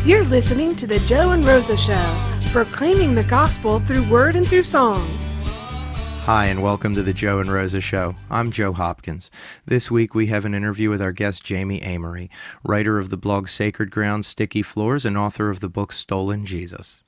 You're listening to the Joe and Rosa Show, proclaiming the gospel through word and through song. Hi, and welcome to the Joe and Rosa Show. I'm Joe Hopkins. This week we have an interview with our guest Jami Amerine, writer of the blog Sacred Ground, Sticky Floors, and author of the book Stolen Jesus.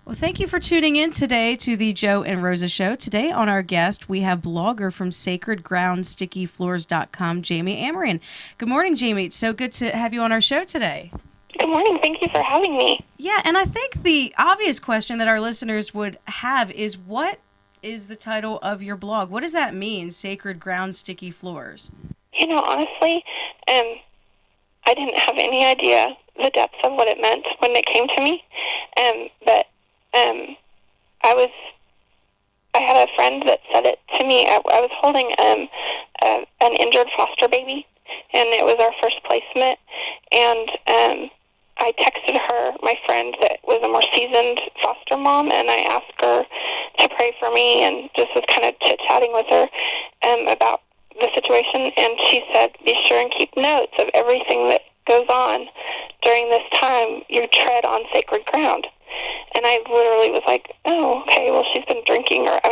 Well, thank you for tuning in today to the Joe and Rosa Show. Today on our guest, we have blogger from sacredgroundstickyfloors.com, Jami Amerine. Good morning, Jami. It's so good to have you on our show today. Good morning. Thank you for having me. Yeah, and I think the obvious question that our listeners would have is, what is the title of your blog? What does that mean, Sacred Ground, Sticky Floors? You know, honestly, I didn't have any idea the depths of what it meant when it came to me. But I had a friend that said it to me. I was holding an injured foster baby, and it was our first placement. And I texted her, my friend that was a more seasoned foster mom, and I asked her to pray for me and just was kind of chit-chatting with her about the situation. And she said, be sure and keep notes of everything that goes on during this time. You tread on sacred ground. And I literally was like, oh, okay, well, she's been drinking. I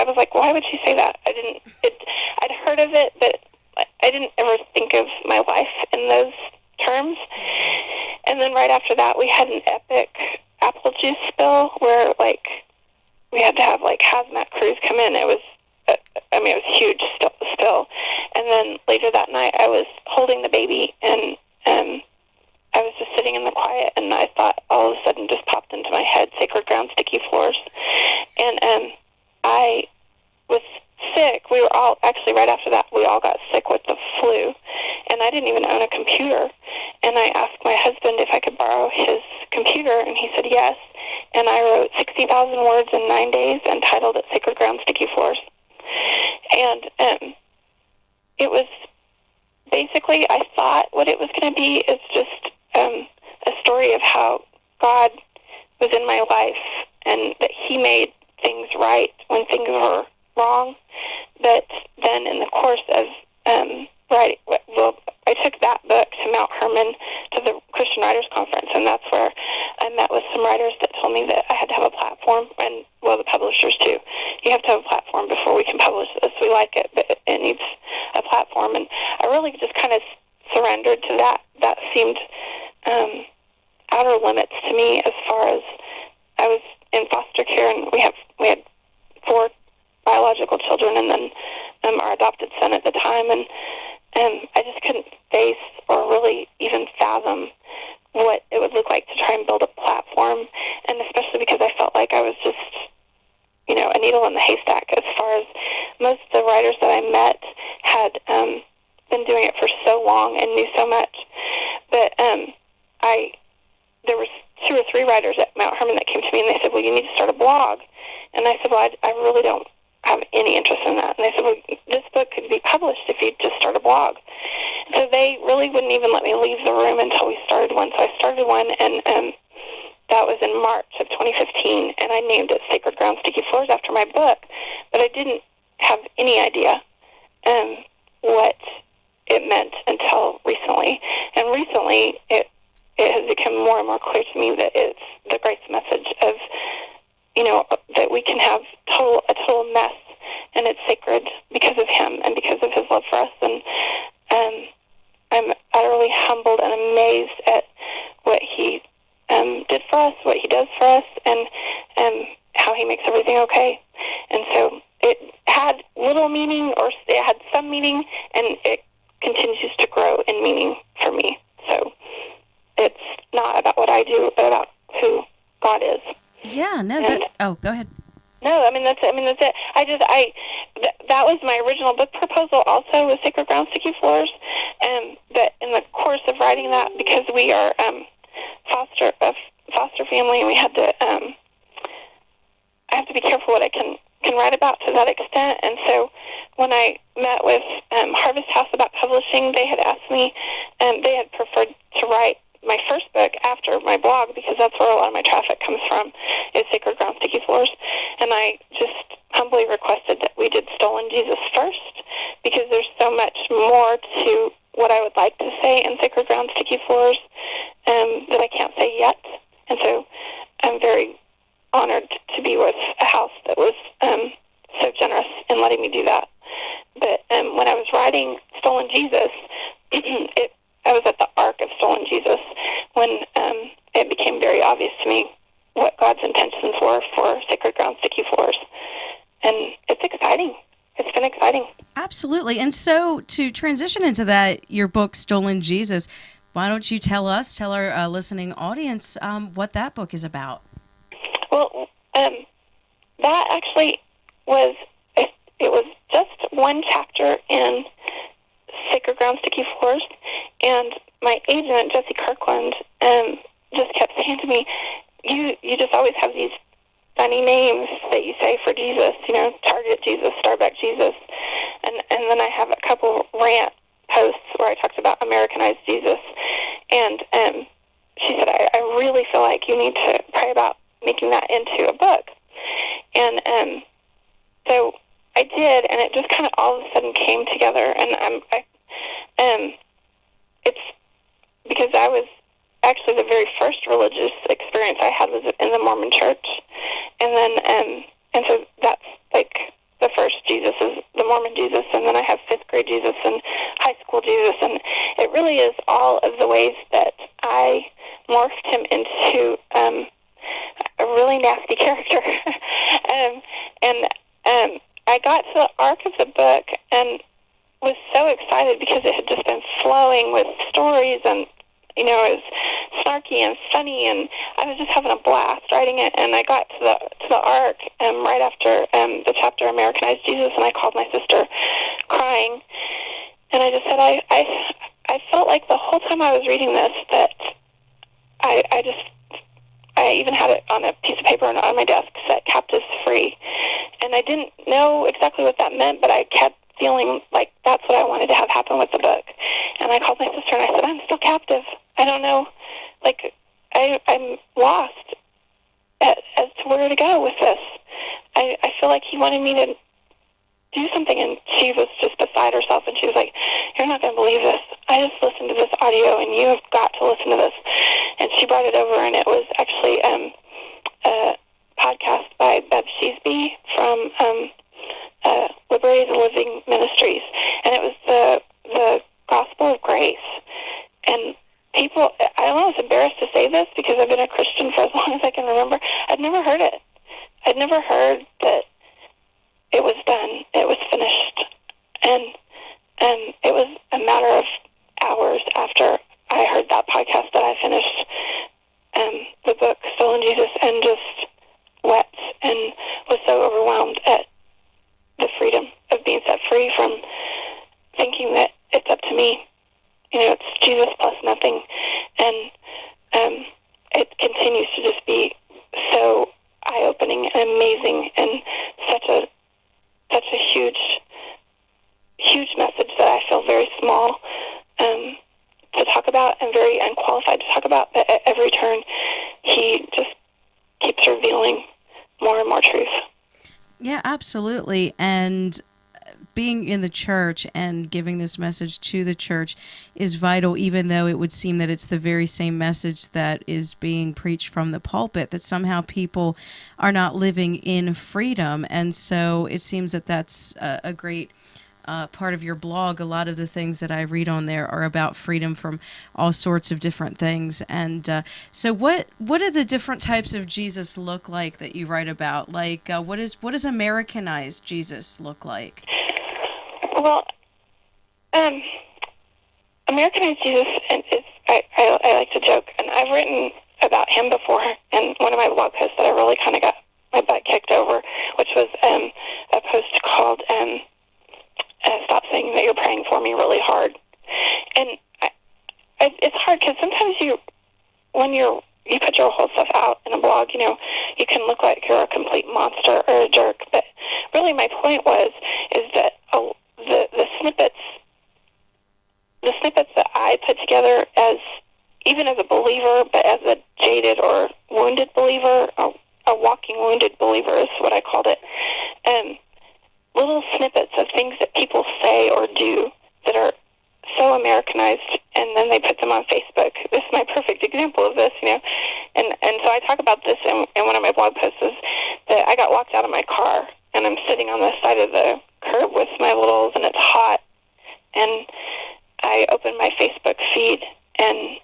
was like, why would she say that? I'd heard of it, but I didn't ever think of my life in those terms. And then right after that, we had an epic apple juice spill where, we had to have, hazmat crews come in. It was a huge spill. And then later that night, I was holding the baby, and I was just sitting in the quiet, and I thought all of a sudden just popped into my head, Sacred Ground, Sticky Floors. And I was sick. We were all, actually right after that, we all got sick with the flu, and I didn't even own a computer. And I asked my husband if I could borrow his computer, and he said yes. And I wrote 60,000 words in 9 days and titled it Sacred Ground, Sticky Floors. And it was basically, I thought what it was going to be is just a story of how God was in my life and that he made things right when things were wrong. But then in the course of I took that book to Mount Hermon to the Christian Writers Conference, and that's where I met with some writers that told me that I had to have a platform, and, well, the publishers too. You have to have a platform before we can publish this. We like it, but it needs a platform. And I really just kind of surrendered to that. That seemed outer limits to me as far as I was in foster care, and we had 4 biological children and then our adopted son at the time, and I just couldn't face or really even fathom what it would look like to try and build a platform, and especially because I felt like I was just, a needle in the haystack as far as most of the writers that I met had been doing it for so long and knew so much. But there was 2 or 3 writers at Mount Hermon that came to me and they said, well, you need to start a blog. And I said, well, I really don't have any interest in that. And they said, well, this book could be published if you just start a blog. So they really wouldn't even let me leave the room until we started one. So I started one, and that was in March of 2015, and I named it Sacred Ground, Sticky Floors after my book. But I didn't have any idea what it meant until recently. And recently, it has become more and more clear to me that it's the grace message of, that we can have a total mess, and it's sacred because of him and because of his love for us. And I'm utterly humbled and amazed at what he did for us, what he does for us, and how he makes everything okay. And so it had little meaning, or it had some meaning, and it continues to grow in meaning for me. So it's not about what I do, but about who God is. Yeah, no, go ahead. No, that's it. That was my original book proposal also, was Sacred Ground, Sticky Floors. But in the course of writing that, because we are a foster family, and we had to, I have to be careful what I can write about to that extent. And so when I met with Harvest House about publishing, they had asked me, they had preferred to write my first book after my blog, because that's where a lot of my traffic comes from, is Sacred Ground, Sticky Floors. And I just humbly requested that we did Stolen Jesus first, because there's so much more to what I would like to say in Sacred Ground, Sticky Floors, that I can't say yet. And so I'm very honored to be with a house that was so generous in letting me do that. But when I was writing Stolen Jesus, I was at the arc of Stolen Jesus when it became very obvious to me what God's intentions were for Sacred Ground, Sticky Floors. And it's exciting. It's been exciting. Absolutely. And so to transition into that, your book, Stolen Jesus, why don't you tell our listening audience what that book is about? Well, that actually was, it was just one chapter in Sacred Ground, Sticky Floors, and my agent, Jesse Kirkland, just kept saying to me, you just always have these funny names that you say for Jesus, Target Jesus, Starbuck Jesus, and then I have a couple rant posts where I talked about Americanized Jesus, and she said, I really feel like you need to pray about making that into a book, and so I did, and it just kind of all of a sudden came together, and it's because I was actually the very first religious experience I had was in the Mormon church, and then and so that's like the first Jesus is the Mormon Jesus, and then I have fifth grade Jesus and high school Jesus, and it really is all of the ways that I morphed him into a really nasty character, and I got to the arc of the book and was so excited because it had just been flowing with stories, and it was snarky and funny, and I was just having a blast writing it. And I got to the arc right after the chapter Americanized Jesus, and I called my sister crying, and I just said I felt like the whole time I was reading this that I even had it on a piece of paper on my desk, set captives free, and I didn't know exactly what that meant, but I kept feeling like that's what I wanted to have happen with the book. And I called my sister and I said, I'm still captive. I don't know, I'm lost as to where to go with this. I feel like he wanted me to do something, and she was just beside herself, and she was like, you're not going to believe this. I just listened to this audio, and you have got to listen to this. And she brought it over, and it was actually a podcast by Bev Sheesby from Liberated Living Ministries, and it was the Gospel of Grace. And people, I'm almost embarrassed to say this because I've been a Christian for as long as I can remember. I'd never heard it. I'd never heard that it was done. It was finished. And it was a matter of hours after I heard that podcast that I finished the book, Stolen Jesus, and just wept and was so overwhelmed at the freedom of being set free from thinking that it's up to me. It's Jesus plus nothing. And it continues to just be so eye-opening and amazing, and such a huge message that I feel very small to talk about and very unqualified to talk about. But at every turn, he just keeps revealing more and more truth. Yeah, absolutely. And being in the church and giving this message to the church is vital, even though it would seem that it's the very same message that is being preached from the pulpit, that somehow people are not living in freedom. And so it seems that that's a great part of your blog. A lot of the things that I read on there are about freedom from all sorts of different things. And so what do the different types of Jesus look like that you write about? Like what does Americanized Jesus look like? Well, Americanized Jesus is, I like to joke, and I've written about him before in one of my blog posts that I really kind of got my butt kicked over, which was a post called Stop Saying That You're Praying For Me Really Hard. And it's hard because sometimes when you put your whole stuff out in a blog, you can look like you're a complete monster or a jerk. But really my point is that the snippets that I put together even as a believer, but as a jaded or wounded believer, a walking wounded believer is what I called it, little snippets of things that people say or do that are so Americanized, and then they put them on Facebook. This is my perfect example of this, And so I talk about this in one of my blog posts, is that I got walked out of my car, and I'm sitting on the side of the curb with my littles, and it's hot, and I opened my Facebook feed, and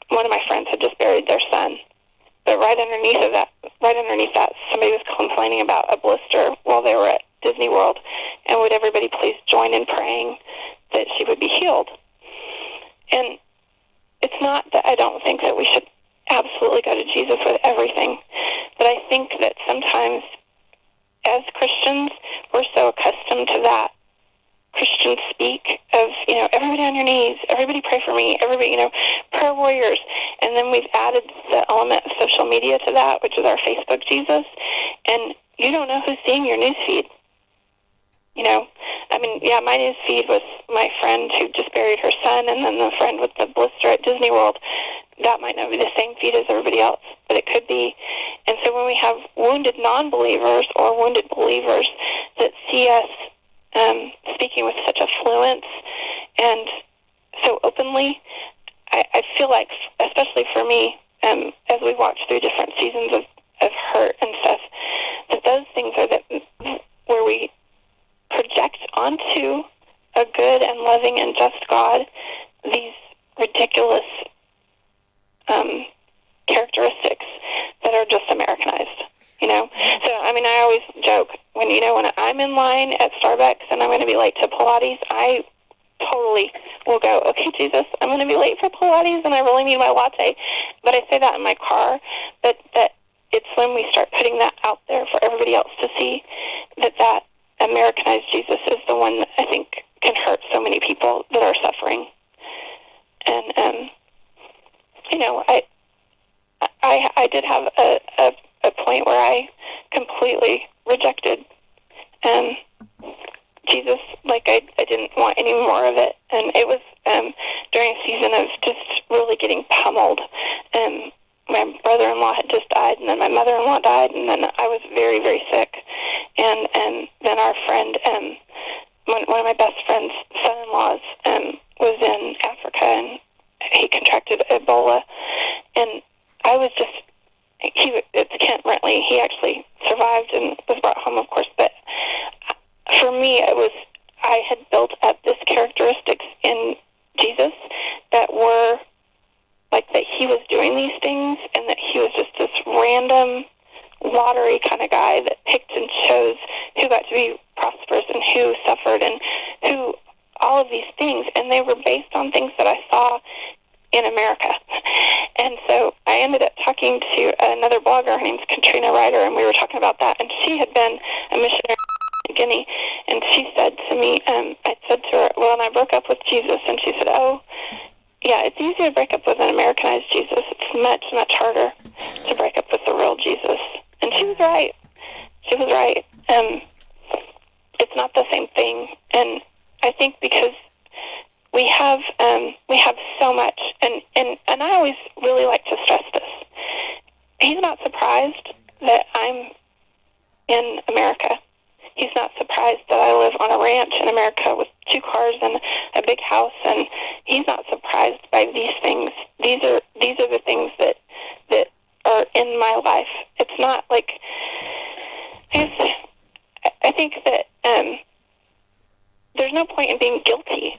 one of my friends had just buried their son. But right underneath that, somebody was complaining about a blister while they were at Disney World, and would everybody please join in praying that she would be healed. And it's not that I don't think that we should absolutely go to Jesus with everything, but I think that sometimes as Christians, we're so accustomed to that Christian speak of, everybody on your knees, everybody pray for me, everybody, prayer warriors. And then we've added the element of social media to that, which is our Facebook Jesus. And you don't know who's seeing your news feed. My news feed was my friend who just buried her son, and then the friend with the blister at Disney World. That might not be the same feed as everybody else, but it could be. And so when we have wounded non-believers or wounded believers that see us speaking with such affluence and so openly, I feel like, especially for me, as we watch through different seasons of hurt and stuff, that those things are where we project onto a good and loving and just God these ridiculous characteristics that are just Americanized, So, I always joke, when I'm in line at Starbucks and I'm going to be late to Pilates, I totally will go, okay, Jesus, I'm going to be late for Pilates and I really need my latte. But I say that in my car, but that it's when we start putting that out there for everybody else to see that Americanized Jesus is the one that I think can hurt so many people that are suffering. And, I did have a point where I completely rejected Jesus. Like, I didn't want any more of it. And it was during a season of just really getting pummeled. My brother-in-law had just died, and then my mother-in-law died, and then I was very, very sick. And then our friend, one of my best friend's son-in-laws was in Africa, and he contracted Ebola. And I was just, it's Kent Rentley. He actually survived and was brought home, of course. But for me, I had built up this characteristics in Jesus that were like that he was doing these things, and that he was just this random, lottery kind of guy that picked and chose who got to be prosperous and who suffered and who, all of these things. And they were based on things that I saw in America. And so I ended up talking to another blogger. Her name's Katrina Ryder, and we were talking about that. And she had been a missionary in Guinea, and she said to me, I said to her, well, and I broke up with Jesus. And she said, oh, yeah, it's easier to break up with an Americanized Jesus. It's much, much harder to break up with the real Jesus. And she was right. She was right. It's not the same thing. And I think because we have so much, and I always really like to stress this. He's not surprised that I'm in America. He's not surprised that I live on a ranch in America with 2 cars and a big house, and he's not surprised by these things. These are the things that are in my life. It's not like, I think that there's no point in being guilty.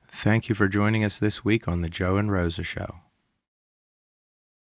Thank you for joining us this week on the Joe and Rosa Show.